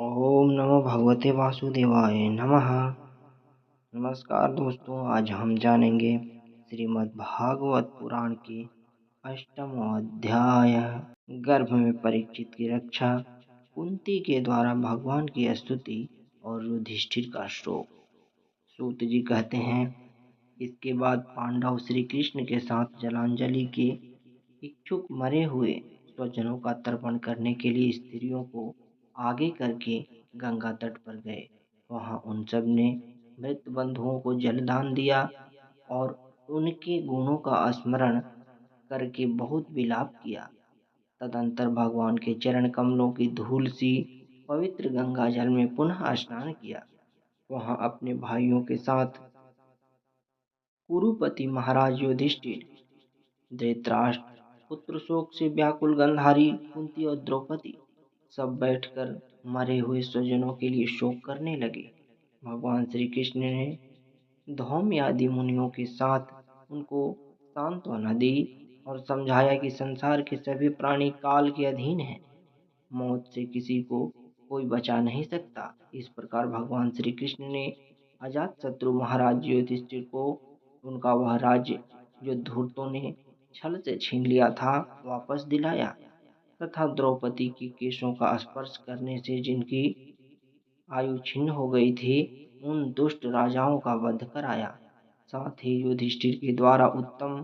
ओम नमो भगवते वासुदेवाय नमः। नमस्कार दोस्तों, आज हम जानेंगे श्रीमद् भागवत पुराण के अष्टमो अध्याय गर्भ में परीक्षित की रक्षा, कुंती के द्वारा भगवान की स्तुति और युधिष्ठिर का शोक। सूत जी कहते हैं, इसके बाद पांडव श्री कृष्ण के साथ जलांजलि के इच्छुक मरे हुए स्वजनों का तर्पण करने के लिए स्त्रियों को आगे करके गंगा तट पर गए। वहां उन सब ने मृत बंधुओं को जलदान दिया और उनके गुणों का स्मरण करके बहुत विलाप किया। तदंतर भगवान के चरण कमलों की धूल सी पवित्र गंगा जल में पुनः स्नान किया। वहां अपने भाइयों के साथ कुरुपति महाराज युधिष्ठिर, धृतराष्ट्र, पुत्र शोक से व्याकुल गांधारी, कुंती और द्रौपदी सब बैठकर मरे हुए स्वजनों के लिए शोक करने लगे। भगवान श्री कृष्ण ने धौम्य आदि मुनियों के साथ उनको सांत्वना दी और समझाया कि संसार के सभी प्राणी काल के अधीन हैं, मौत से किसी को कोई बचा नहीं सकता। इस प्रकार भगवान श्री कृष्ण ने अजातशत्रु महाराज युधिष्ठिर को उनका वह राज्य जो धूर्तों ने छल से छीन लिया था वापस दिलाया, तथा द्रौपदी के केशों का स्पर्श करने से जिनकी आयु छिन्न हो गई थी, उन दुष्ट राजाओं का वध कराया। साथ ही युधिष्ठिर के द्वारा उत्तम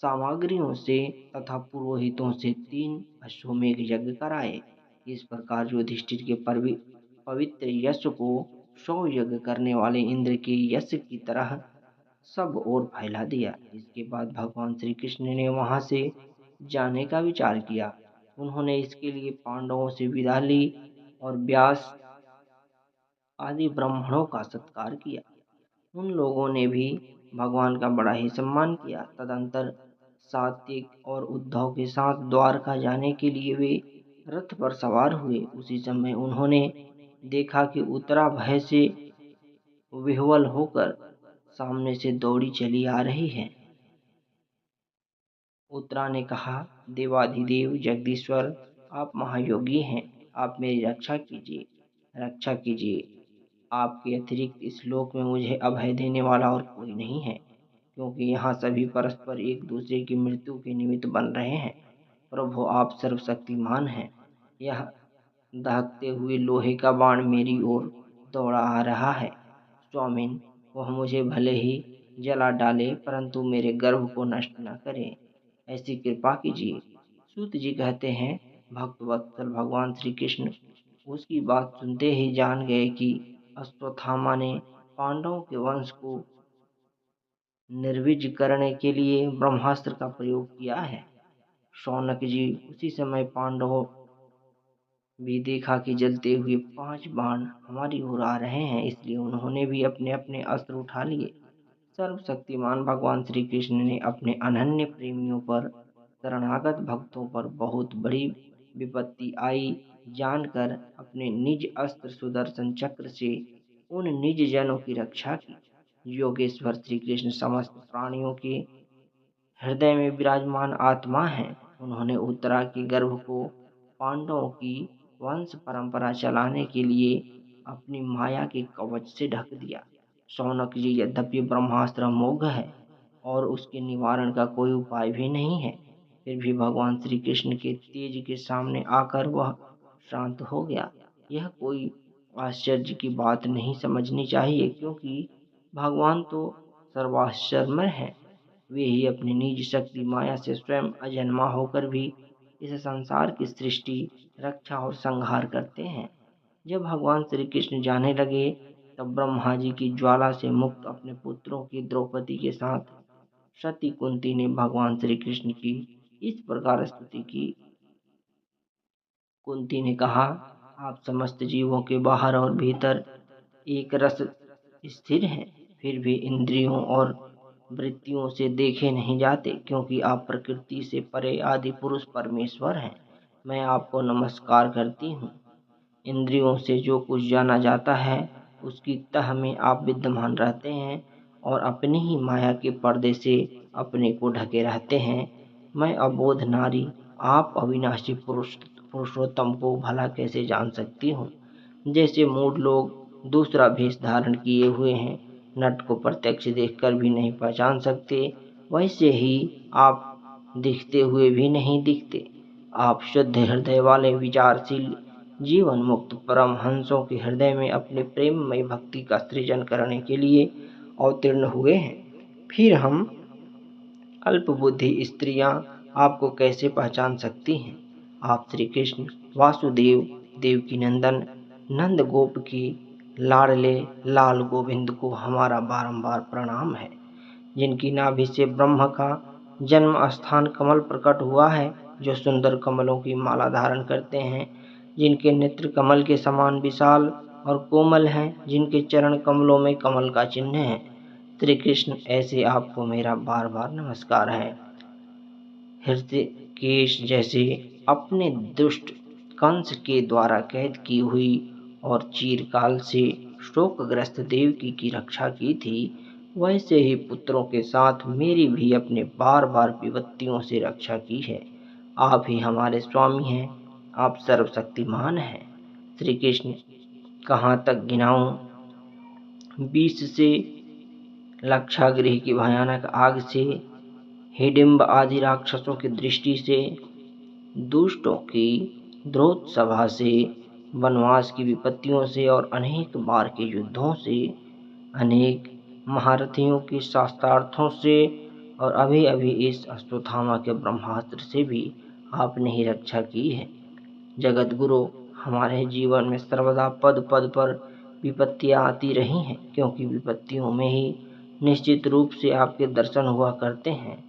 सामग्रियों से तथा पुरोहितों से 3 अश्वमेध यज्ञ कराए। इस प्रकार युधिष्ठिर के पवित्र यश को 100 यज्ञ करने वाले इंद्र के यश की तरह सब ओर फैला दिया। इसके बाद भगवान श्री कृष्ण ने वहां से जाने का विचार किया। उन्होंने इसके लिए पांडवों से विदा ली और व्यास आदि ब्राह्मणों का सत्कार किया। उन लोगों ने भी भगवान का बड़ा ही सम्मान किया। तदंतर सात्विक और उद्धव के साथ द्वारका जाने के लिए वे रथ पर सवार हुए। उसी समय उन्होंने देखा कि उत्तरा भय से विह्वल होकर सामने से दौड़ी चली आ रही है। उत्तरा ने कहा, देवाधिदेव जगदीश्वर, आप महायोगी हैं, आप मेरी रक्षा कीजिए, रक्षा कीजिए। आपके अतिरिक्त इस लोक में मुझे अभय देने वाला और कोई नहीं है, क्योंकि यहाँ सभी परस्पर एक दूसरे की मृत्यु के निमित्त बन रहे हैं। प्रभु, आप सर्वशक्तिमान हैं। यह दहकते हुए लोहे का बाण मेरी ओर दौड़ा आ रहा है। स्वामिन, वह मुझे भले ही जला डाले, परंतु मेरे गर्भ को नष्ट न करे, ऐसी कृपा कीजिए। सूत जी कहते हैं, भक्त वत्सल भगवान श्री कृष्ण उसकी बात सुनते ही जान गए कि अश्वत्थामा ने पांडवों के वंश को निर्वीज करने के लिए ब्रह्मास्त्र का प्रयोग किया है। शौनक जी उसी समय पांडवों भी देखा कि जलते हुए 5 बाण हमारी ओर आ रहे हैं, इसलिए उन्होंने भी अपने अपने अस्त्र उठा लिए। सर्वशक्तिमान भगवान श्री कृष्ण ने अपने अनन्य प्रेमियों पर, शरणागत भक्तों पर बहुत बड़ी विपत्ति आई जानकर अपने निज अस्त्र सुदर्शन चक्र से उन निज जनों की रक्षा की। योगेश्वर श्री कृष्ण समस्त प्राणियों के हृदय में विराजमान आत्मा हैं। उन्होंने उत्तरा के गर्भ को पांडवों की वंश परंपरा चलाने के लिए अपनी माया के कवच से ढक दिया। शौनक जी, यद्यपि ब्रह्मास्त्र अमोघ है और उसके निवारण का कोई उपाय भी नहीं है, फिर भी भगवान श्री कृष्ण के तेज के सामने आकर वह शांत हो गया। यह कोई आश्चर्य की बात नहीं समझनी चाहिए, क्योंकि भगवान तो सर्वाश्चर्यमय है। वे ही अपनी निज शक्ति माया से स्वयं अजन्मा होकर भी इस संसार की सृष्टि, रक्षा और संहार करते हैं। जब भगवान श्री कृष्ण जाने लगे, तब ब्रह्मा जी की ज्वाला से मुक्त अपने पुत्रों की द्रौपदी के साथ सती कुंती ने भगवान श्री कृष्ण की इस प्रकार स्तुति की। कुंती ने कहा, आप समस्त जीवों के बाहर और भीतर एक रस स्थिर हैं, फिर भी इंद्रियों और वृत्तियों से देखे नहीं जाते, क्योंकि आप प्रकृति से परे आदि पुरुष परमेश्वर हैं। मैं आपको नमस्कार करती हूँ। इंद्रियों से जो कुछ जाना जाता है, उसकी तह में आप विद्यमान रहते हैं और अपनी ही माया के पर्दे से अपने को ढके रहते हैं। मैं अबोध नारी, आप अविनाशी पुरुषोत्तम को भला कैसे जान सकती हूँ। जैसे मूढ़ लोग दूसरा भेष धारण किए हुए हैं, नट को प्रत्यक्ष देखकर भी नहीं पहचान सकते, वैसे ही आप दिखते हुए भी नहीं दिखते। आप शुद्ध हृदय वाले विचारशील जीवन मुक्त परमहंसों के हृदय में अपने प्रेममय भक्ति का सृजन करने के लिए अवतीर्ण हुए हैं। फिर हम अल्पबुद्धि स्त्रियां आपको कैसे पहचान सकती हैं? आप श्री कृष्ण वासुदेव, देवकी नंदन, नंद गोप की लाडले लाल गोविंद को हमारा बारंबार प्रणाम है, जिनकी नाभि से ब्रह्म का जन्म स्थान कमल प्रकट हुआ है, जो सुंदर कमलों की माला धारण करते हैं, जिनके नेत्र कमल के समान विशाल और कोमल हैं, जिनके चरण कमलों में कमल का चिन्ह है। श्री कृष्ण, ऐसे आपको मेरा बार बार नमस्कार है। हृषिकेश जैसे अपने दुष्ट कंस के द्वारा कैद की हुई और चीरकाल से शोकग्रस्त देवकी की रक्षा की थी, वैसे ही पुत्रों के साथ मेरी भी अपने बार बार विपत्तियों से रक्षा की है। आप ही हमारे स्वामी हैं, आप सर्वशक्तिमान हैं। श्री कृष्ण, कहाँ तक गिनाऊं? 20 से लाक्षागृह की भयानक आग से, हिडिंब आदि राक्षसों की दृष्टि से, दुष्टों की द्रोत सभा से, वनवास की विपत्तियों से और अनेक बार के युद्धों से, अनेक महारथियों के शास्त्रार्थों से और अभी अभी इस अश्वत्थामा के ब्रह्मास्त्र से भी आपने ही रक्षा की है। जगत गुरु, हमारे जीवन में सर्वदा पद पद पर विपत्तियां आती रही हैं, क्योंकि विपत्तियों में ही निश्चित रूप से आपके दर्शन हुआ करते हैं,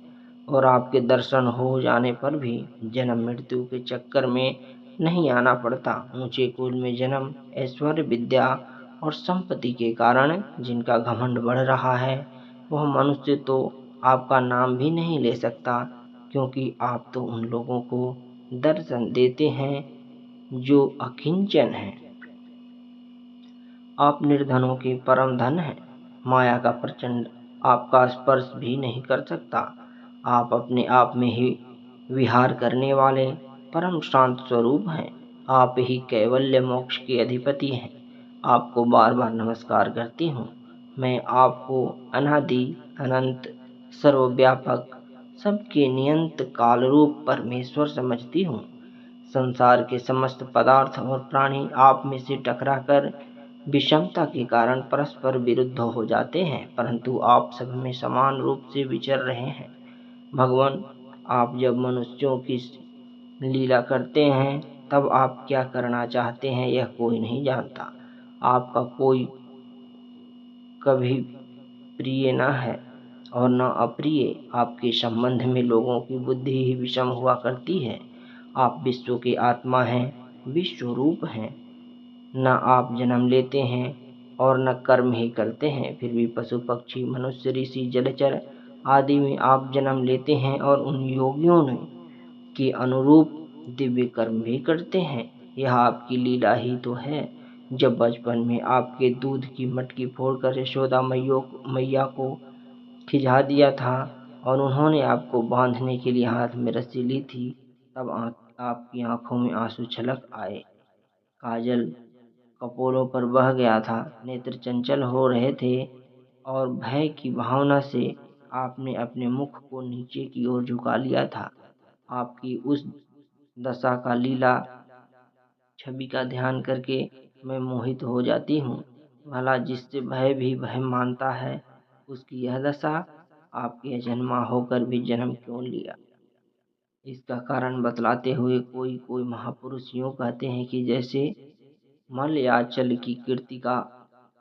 और आपके दर्शन हो जाने पर भी जन्म मृत्यु के चक्कर में नहीं आना पड़ता। ऊंचे कुल में जन्म, ऐश्वर्य, विद्या और संपत्ति के कारण जिनका घमंड बढ़ रहा है, वह मनुष्य तो आपका नाम भी नहीं ले सकता, क्योंकि आप तो उन लोगों को दर्शन देते हैं जो अकिंचन हैं। आप निर्धनों के परम धन हैं। माया का प्रचंड आपका स्पर्श भी नहीं कर सकता। आप अपने आप में ही विहार करने वाले परम शांत स्वरूप हैं। आप ही कैवल्य मोक्ष के अधिपति हैं। आपको बार बार नमस्कार करती हूँ। मैं आपको अनादि अनंत सर्वव्यापक सबके नियंत काल रूप परमेश्वर समझती हूँ। संसार के समस्त पदार्थ और प्राणी आप में से टकराकर विषमता के कारण परस्पर विरुद्ध हो जाते हैं, परंतु आप सब में समान रूप से विचर रहे हैं। भगवान, आप जब मनुष्यों की लीला करते हैं, तब आप क्या करना चाहते हैं यह कोई नहीं जानता। आपका कोई कभी प्रिय न है और न अप्रिय। आपके संबंध में लोगों की बुद्धि ही विषम हुआ करती है। आप विश्व के आत्मा हैं, विश्व रूप हैं। न आप जन्म लेते हैं और न कर्म ही करते हैं, फिर भी पशु पक्षी मनुष्य ऋषि जलचर आदि में आप जन्म लेते हैं और उन योगियों ने के अनुरूप दिव्य कर्म भी करते हैं। यह आपकी लीला ही तो है। जब बचपन में आपके दूध की मटकी फोड़कर यशोदा मैया को खिझा दिया था और उन्होंने आपको बांधने के लिए हाथ में रस्सी ली थी, तब आपकी आंखों में आंसू छलक आए, काजल कपोलों पर बह गया था, नेत्र चंचल हो रहे थे और भय की भावना से आपने अपने मुख को नीचे की ओर झुका लिया था। आपकी उस दशा का लीला छवि का ध्यान करके मैं मोहित हो जाती हूँ। भला जिससे भय भी भय मानता है, उसकी यह दशा, आपके अजन्मा होकर भी जन्म क्यों लिया? इसका कारण बतलाते हुए कोई कोई महापुरुष यूँ कहते हैं कि जैसे मलयाचल की कीर्ति का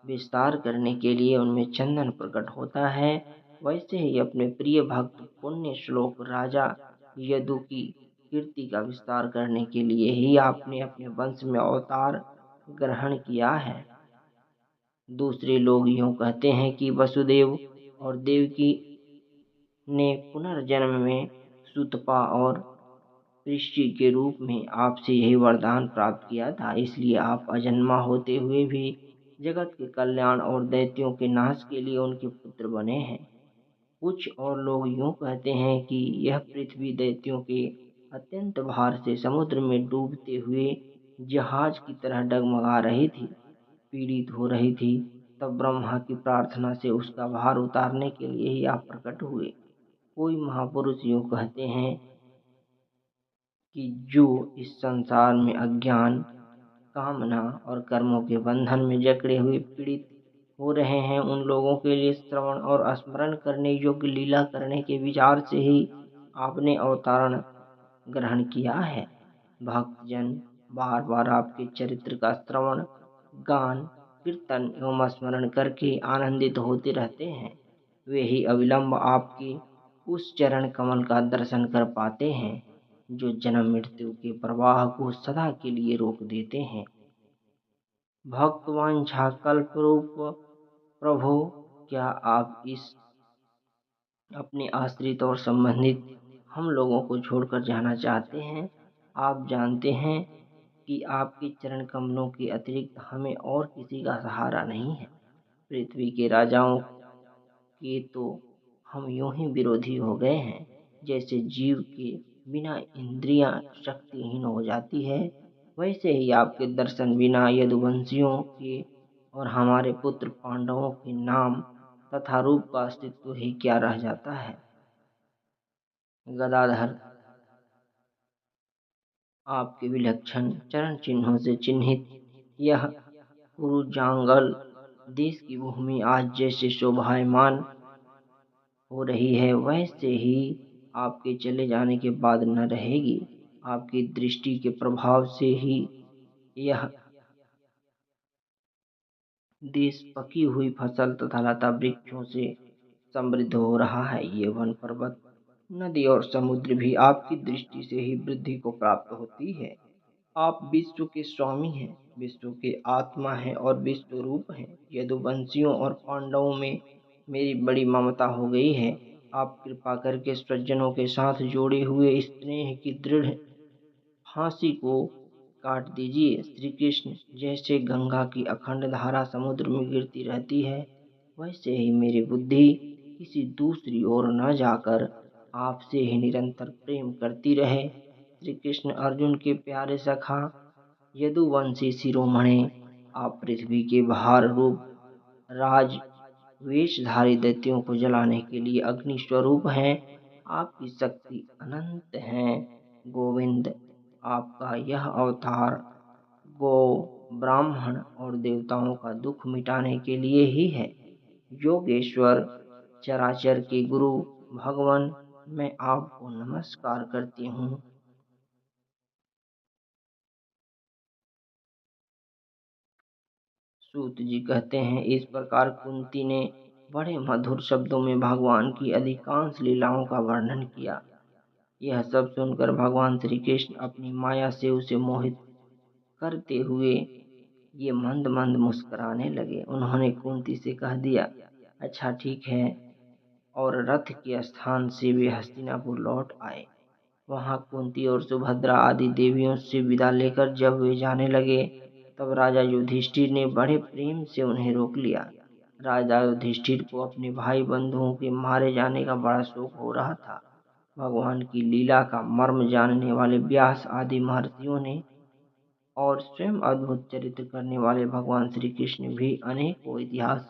विस्तार करने के लिए उनमें चंदन प्रकट होता है, वैसे ही अपने प्रिय भक्त पुण्य श्लोक राजा यदु की कीर्ति का विस्तार करने के लिए ही आपने अपने वंश में अवतार ग्रहण किया है। दूसरे लोग यूं कहते हैं कि वसुदेव और देवकी ने पुनर्जन्म में सुतपा और ऋषि के रूप में आपसे यही वरदान प्राप्त किया था, इसलिए आप अजन्मा होते हुए भी जगत के कल्याण और दैत्यों के नाश के लिए उनके पुत्र बने हैं। कुछ और लोग यूं कहते हैं कि यह पृथ्वी दैत्यों के अत्यंत भार से समुद्र में डूबते हुए जहाज की तरह डगमगा रही थी, पीड़ित हो रही थी, तब ब्रह्मा की प्रार्थना से उसका भार उतारने के लिए ही आप प्रकट हुए। कोई महापुरुष यूँ कहते हैं कि जो इस संसार में अज्ञान, कामना और कर्मों के बंधन में जकड़े हुए पीड़ित हो रहे हैं, उन लोगों के लिए श्रवण और स्मरण करने योग्य लीला करने के विचार से ही आपने अवतरण ग्रहण किया है। भक्तजन बार बार आपके चरित्र का श्रवण, गान, कीर्तन एवं स्मरण करके आनंदित होते रहते हैं। वे ही अविलंब आपके उस चरण कमल का दर्शन कर पाते हैं जो जन्म मृत्यु के प्रवाह को सदा के लिए रोक देते हैं। भक्तवांछा कल्परूप प्रभु, क्या आप इस अपने आश्रित और संबंधित हम लोगों को छोड़कर जाना चाहते हैं? आप जानते हैं कि आपके चरण कमलों के अतिरिक्त हमें और किसी का सहारा नहीं है। पृथ्वी के राजाओं के तो हम यूं ही विरोधी हो गए हैं, जैसे जीव के बिना इंद्रियां शक्तिहीन हो जाती है, वैसे ही आपके दर्शन बिना यदुवंशियों के और हमारे पुत्र पांडवों के नाम तथा रूप का अस्तित्व ही क्या रह जाता है। गदाधर, आपके विलक्षण चरण चिन्हों से चिन्हित यह कुरुजांगल देश की भूमि आज जैसे शोभायमान हो रही है, वैसे ही आपके चले जाने के बाद न रहेगी। आपकी दृष्टि के प्रभाव से ही यह देश पकी हुई फसल तथा लता वृक्षों से समृद्ध हो रहा है। ये वन पर्वत, नदी और समुद्र भी आपकी दृष्टि से ही वृद्धि को प्राप्त होती है। आप विश्व के स्वामी हैं, विश्व के आत्मा हैं और विश्व रूप हैं। यदुवंशियों और पांडवों में मेरी बड़ी ममता हो गई है। आप कृपा करके स्वजनों के साथ जोड़े हुए स्नेह की दृढ़ फांसी को काट दीजिए। श्री कृष्ण, जैसे गंगा की अखंड धारा समुद्र में गिरती रहती है, वैसे ही मेरी बुद्धि किसी दूसरी ओर न जाकर आपसे ही निरंतर प्रेम करती रहे। श्री कृष्ण, अर्जुन के प्यारे सखा, यदुवंशी शिरोमणि, आप पृथ्वी के भार रूप राज वेशधारी दैत्यों को जलाने के लिए अग्नि स्वरूप हैं। आपकी शक्ति अनंत है। गोविंद, आपका यह अवतार गौ, ब्राह्मण और देवताओं का दुख मिटाने के लिए ही है। योगेश्वर, चराचर के गुरु भगवान, मैं आपको नमस्कार करती हूँ। सूत जी कहते हैं, इस प्रकार कुंती ने बड़े मधुर शब्दों में भगवान की अधिकांश लीलाओं का वर्णन किया। यह सब सुनकर भगवान श्री कृष्ण अपनी माया से उसे मोहित करते हुए ये मंद मंद मुस्कुराने लगे। उन्होंने कुंती से कह दिया, अच्छा ठीक है। और रथ के स्थान से वे हस्तिनापुर लौट आए। वहां कुंती और सुभद्रा आदि देवियों से विदा लेकर जब वे जाने लगे, तब राजा युधिष्ठिर ने बड़े प्रेम से उन्हें रोक लिया। राजा युधिष्ठिर को अपने भाई बंधुओं के मारे जाने का बड़ा शोक हो रहा था। भगवान की लीला का मर्म जानने वाले व्यास आदि महर्षियों ने और स्वयं अद्भुत चरित्र करने वाले भगवान श्री कृष्ण भी अनेकों इतिहास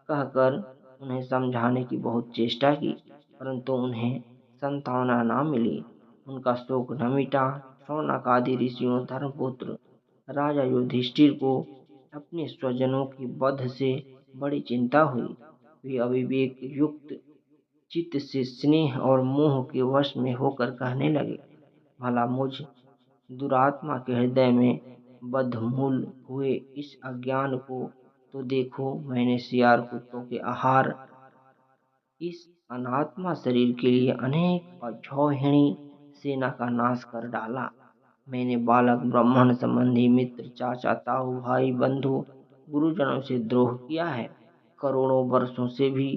कहकर उन्हें समझाने की बहुत चेष्टा की, परंतु उन्हें संतावना न मिली। उनका शोक न मिटा। शौनक आदि ऋषियों, धर्मपुत्र राजा युधिष्ठिर को अपने स्वजनों के वध से बड़ी चिंता हुई। वे अविवेक युक्त चित्त से स्नेह और मोह के वश में होकर कहने लगे, भला मुझ दुरात्मा के हृदय में बद्धमूल हुए इस अज्ञान को तो देखो। मैंने सियार कुत्तों के आहार इस अनात्मा शरीर के लिए अनेक अक्षौहिणी सेना का नाश कर डाला। मैंने बालक, ब्राह्मण, संबंधी, मित्र, चाचा, ताऊ, भाई, बंधु, गुरुजनों से द्रोह किया है। करोड़ों वर्षों से भी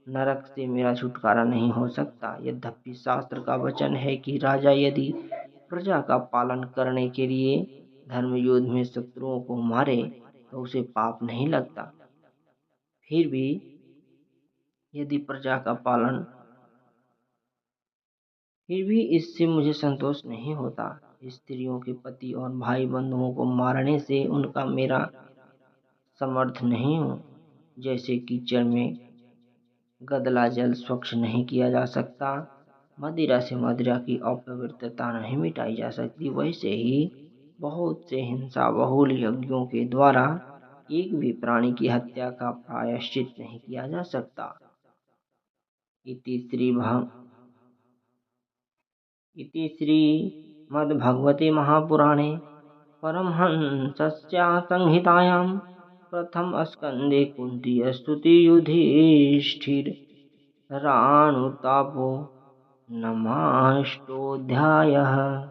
नरक से मेरा छुटकारा नहीं हो सकता। यद्यपि शास्त्र का वचन है कि राजा यदि प्रजा का पालन करने के लिए धर्म युद्ध में शत्रुओं को मारे तो उसे पाप नहीं लगता। फिर भी यदि प्रजा का पालन फिर भी इससे मुझे संतोष नहीं होता। स्त्रियों के पति और भाई बंधुओं को मारने से उनका मेरा समर्थ नहीं हूँ। जैसे कीचड़ में गदला जल स्वच्छ नहीं किया जा सकता, मदिरा से मदिरा की अपवित्रता नहीं मिटाई जा सकती, वैसे ही बहुत से हिंसा बहुल यज्ञों के द्वारा एक भी प्राणी की हत्या का प्रायश्चित नहीं किया जा सकता। इति श्री श्रीमद्भगवते महापुराणे परमहंसस्या संहितायां प्रथमस्कन्धे कुन्ती स्तुति युधिष्ठिर राणुतापो नमाष्टोऽध्यायः।